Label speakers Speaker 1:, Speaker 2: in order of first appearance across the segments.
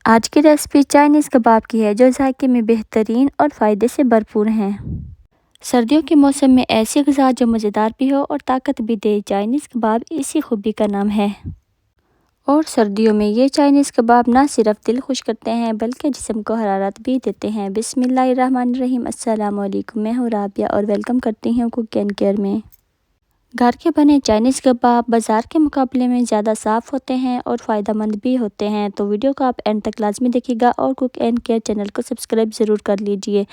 Speaker 1: आज की recipe Chinese कबाब की है जो जायके में बेहतरीन और फ़ायदे से भरपूर हैं। सर्दियों के मौसम में ऐसी ग़िज़ा जो मज़ेदार भी हो और ताकत भी दे, चाइनीज़ कबाब इसी खूबी का नाम है। और सर्दियों में ये चाइनीज़ कबाब ना सिर्फ दिल खुश करते हैं बल्कि जिस्म को हरारत भी देते हैं। बिस्मिल्लाहिर्रहमानिर्रहीम, अस्सलाम वालेकुम। मैं हूँ राबिया और वेलकम करती हूँ कुक एंड केयर में। घर के बने चाइनीज़ कबाब बाज़ार के मुकाबले में ज़्यादा साफ़ होते हैं और फ़ायदेमंद भी होते हैं। तो वीडियो को आप एंड तक लाजमी देखिएगा और कुक एंड केयर चैनल को सब्सक्राइब ज़रूर कर लीजिए।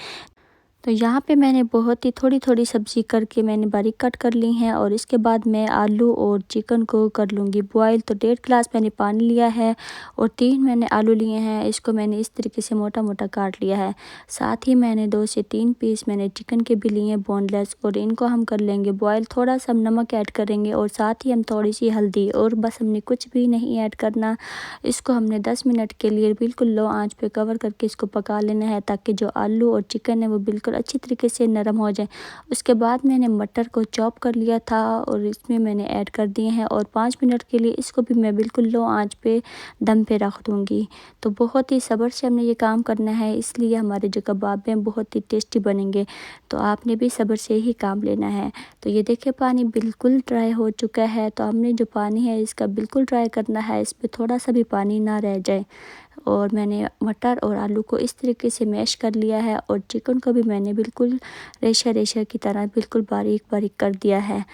Speaker 1: तो यहाँ पे मैंने बहुत ही थोड़ी सब्ज़ी करके मैंने बारीक कट कर ली हैं और इसके बाद मैं आलू और चिकन को कर लूँगी बॉयल। तो 1.5 गिलास मैंने पानी लिया है और 3 मैंने आलू लिए हैं, इसको मैंने इस तरीके से मोटा मोटा काट लिया है। साथ ही मैंने 2 से 3 पीस मैंने चिकन के भी लिए हैं बोनलेस और इनको हम कर लेंगे बॉयल। थोड़ा सा हम नमक ऐड करेंगे और साथ ही हम थोड़ी सी हल्दी और बस, हमने कुछ भी नहीं ऐड करना। इसको हमने 10 मिनट के लिए बिल्कुल लो आंच पे कवर करके इसको पका लेना है ताकि जो आलू और चिकन है वो बिल्कुल अच्छी तरीके से नरम हो जाए। उसके बाद मैंने मटर को चॉप कर लिया था और इसमें मैंने ऐड कर दिए हैं और 5 मिनट के लिए इसको भी मैं बिल्कुल लो आंच पे दम पे रख दूँगी। तो बहुत ही सब्र से हमने ये काम करना है, इसलिए हमारे जो कबाब हैं बहुत ही टेस्टी बनेंगे। तो आपने भी सब्र से ही काम लेना है। तो ये देखिए पानी बिल्कुल ड्राई हो चुका है। तो हमने जो पानी है इसका बिल्कुल ड्राई करना है, इसमें थोड़ा सा भी पानी ना रह जाए। और मैंने मटर और आलू को इस तरीके से मैश कर लिया है और चिकन को भी मैंने बिल्कुल रेशा की तरह बिल्कुल बारीक बारीक कर दिया है।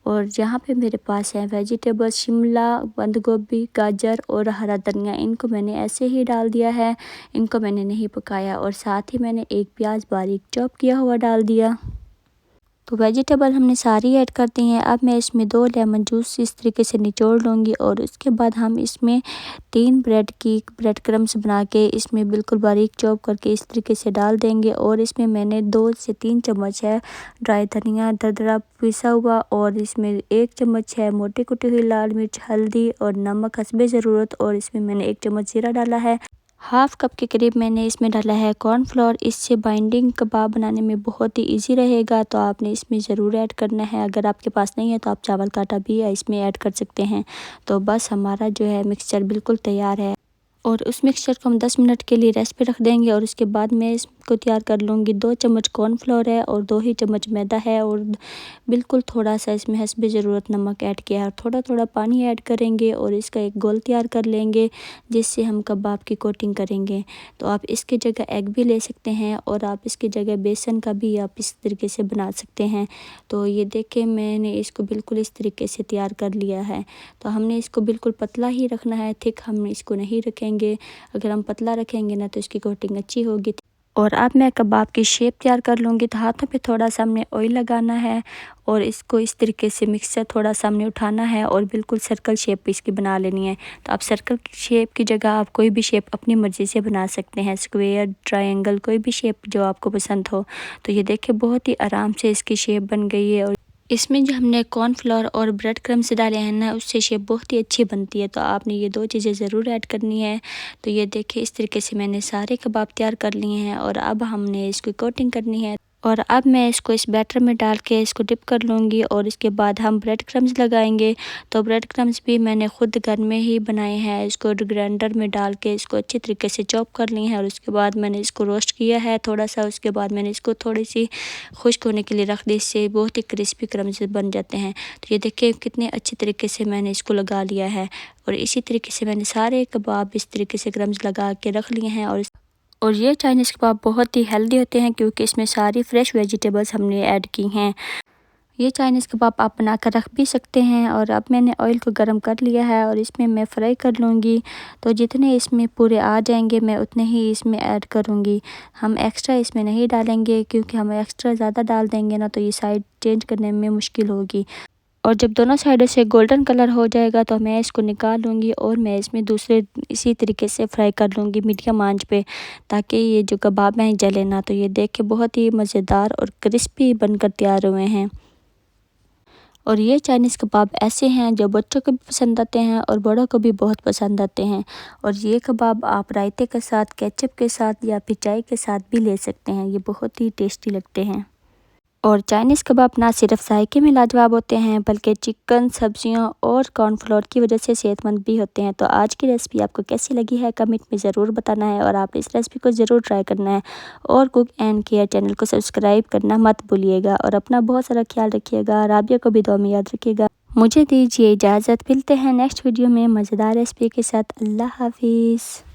Speaker 1: और यहाँ पे मेरे पास है वेजिटेबल, शिमला, बंद गोभी, गाजर और हरा धनिया, इनको मैंने ऐसे ही डाल दिया है, इनको मैंने नहीं पकाया। और साथ ही मैंने एक प्याज बारीक चॉप किया हुआ डाल दिया। तो वेजिटेबल हमने सारी ऐड कर दी हैं। अब मैं इसमें 2 लेमन जूस इस तरीके से निचोड़ लूँगी और उसके बाद हम इसमें 3 ब्रेड क्रम्स बना के इसमें बिल्कुल बारीक चॉप करके इस तरीके से डाल देंगे। और इसमें मैंने 2 से 3 चम्मच है ड्राई धनिया दरदरा पिसा हुआ और इसमें 1 चम्मच है मोटी कुटी हुई लाल मिर्च, हल्दी और नमक हस्बे ज़रूरत। और इसमें मैंने 1 चम्मच जीरा डाला है। हाफ़ कप के करीब मैंने इसमें डाला है कॉर्नफ्लोर। इससे बाइंडिंग कबाब बनाने में बहुत ही इजी रहेगा, तो आपने इसमें ज़रूर ऐड करना है। अगर आपके पास नहीं है तो आप चावल का आटा भी इसमें ऐड कर सकते हैं। तो बस हमारा जो है मिक्सचर बिल्कुल तैयार है और उस मिक्सचर को हम 10 मिनट के लिए रेस्ट पे रख देंगे। और उसके बाद मैं इसको तैयार कर लूँगी। 2 चम्मच कॉर्नफ्लोर है और 2 ही चम्मच मैदा है और बिल्कुल थोड़ा सा इसमें हस्बे ज़रूरत नमक ऐड किया है और थोड़ा थोड़ा पानी ऐड करेंगे और इसका एक गोल तैयार कर लेंगे जिससे हम कबाब की कोटिंग करेंगे। तो आप इसकी जगह एग भी ले सकते हैं और आप इसकी जगह बेसन का भी आप इस तरीके से बना सकते हैं। तो ये देखें मैंने इसको बिल्कुल इस तरीके से तैयार कर लिया है। तो हमने इसको बिल्कुल पतला ही रखना है, थिक हम इसको नहीं रखेंगे। अगर हम पतला रखेंगे ना तो इसकी कोटिंग अच्छी होगी। और अब मैं कबाब की शेप तैयार कर लूँगी। तो हाथों पे थोड़ा सा हमने ऑयल लगाना है और इसको इस तरीके से मिक्सचर थोड़ा सा हमने उठाना है और बिल्कुल सर्कल शेप इसकी बना लेनी है। तो आप सर्कल शेप की जगह आप कोई भी शेप अपनी मर्ज़ी से बना सकते हैं, स्क्वायर, ट्रायंगल, कोई भी शेप जो आपको पसंद हो। तो ये देखिए बहुत ही आराम से इसकी शेप बन गई है। और इसमें जो हमने कॉर्नफ्लोर और ब्रेड क्रम्स डाले हैं ना, उससे शेप बहुत ही अच्छी बनती है। तो आपने ये 2 चीज़ें ज़रूर ऐड करनी है। तो ये देखिए इस तरीके से मैंने सारे कबाब तैयार कर लिए हैं और अब हमने इसकी कोटिंग करनी है। और अब मैं इसको इस बैटर में डाल के इसको डिप कर लूँगी और इसके बाद हम ब्रेड क्रम्स लगाएंगे। तो ब्रेड क्रम्स भी मैंने खुद घर में ही बनाए हैं। इसको ग्राइंडर में डाल के इसको अच्छी तरीके से चॉप कर ली हैं और उसके बाद मैंने इसको रोस्ट किया है थोड़ा सा। उसके बाद मैंने इसको थोड़ी सी खुश्क होने के लिए रख दी, इससे बहुत ही क्रिस्पी क्रम्स बन जाते हैं। तो ये देखिए कितने अच्छी तरीके से मैंने इसको लगा लिया है और इसी तरीके से मैंने सारे कबाब इस तरीके से क्रम्स लगा के रख लिए हैं। और ये चाइनीज़ कबाब बहुत ही हेल्दी होते हैं क्योंकि इसमें सारी फ्रेश वेजिटेबल्स हमने ऐड की हैं। ये चाइनीज़ कबाब आप बना कर रख भी सकते हैं। और अब मैंने ऑयल को गर्म कर लिया है और इसमें मैं फ्राई कर लूँगी। तो जितने इसमें पूरे आ जाएंगे मैं उतने ही इसमें ऐड करूँगी। हम एक्स्ट्रा इसमें नहीं डालेंगे क्योंकि हम एक्स्ट्रा ज़्यादा डाल देंगे ना तो ये साइड चेंज करने में मुश्किल होगी। और जब दोनों साइडों से गोल्डन कलर हो जाएगा तो मैं इसको निकाल लूँगी और मैं इसमें दूसरे इसी तरीके से फ्राई कर लूँगी मीडियम आंच पे, ताकि ये जो कबाब हैं जले ना। तो ये देख के बहुत ही मज़ेदार और क्रिस्पी बनकर तैयार हुए हैं। और ये चाइनीज़ कबाब ऐसे हैं जो बच्चों को भी पसंद आते हैं और बड़ों को भी बहुत पसंद आते हैं। और ये कबाब आप रायते के साथ, केचप के साथ या फिर चाय के साथ भी ले सकते हैं। ये बहुत ही टेस्टी लगते हैं। और चाइनीज़ कबाब ना सिर्फ जायके में लाजवाब होते हैं बल्कि चिकन, सब्जियों और कॉर्नफ्लोर की वजह से सेहतमंद भी होते हैं। तो आज की रेसिपी आपको कैसी लगी है कमेंट में ज़रूर बताना है और आप इस रेसिपी को ज़रूर ट्राई करना है। और कुक एंड केयर चैनल को सब्सक्राइब करना मत भूलिएगा और अपना बहुत सारा ख्याल रखिएगा। राबिया को भी दुआ में याद रखिएगा। मुझे दीजिए इजाज़त, मिलते हैं नेक्स्ट वीडियो में मज़ेदार रेसिपी के साथ। अल्लाह हाफिज़।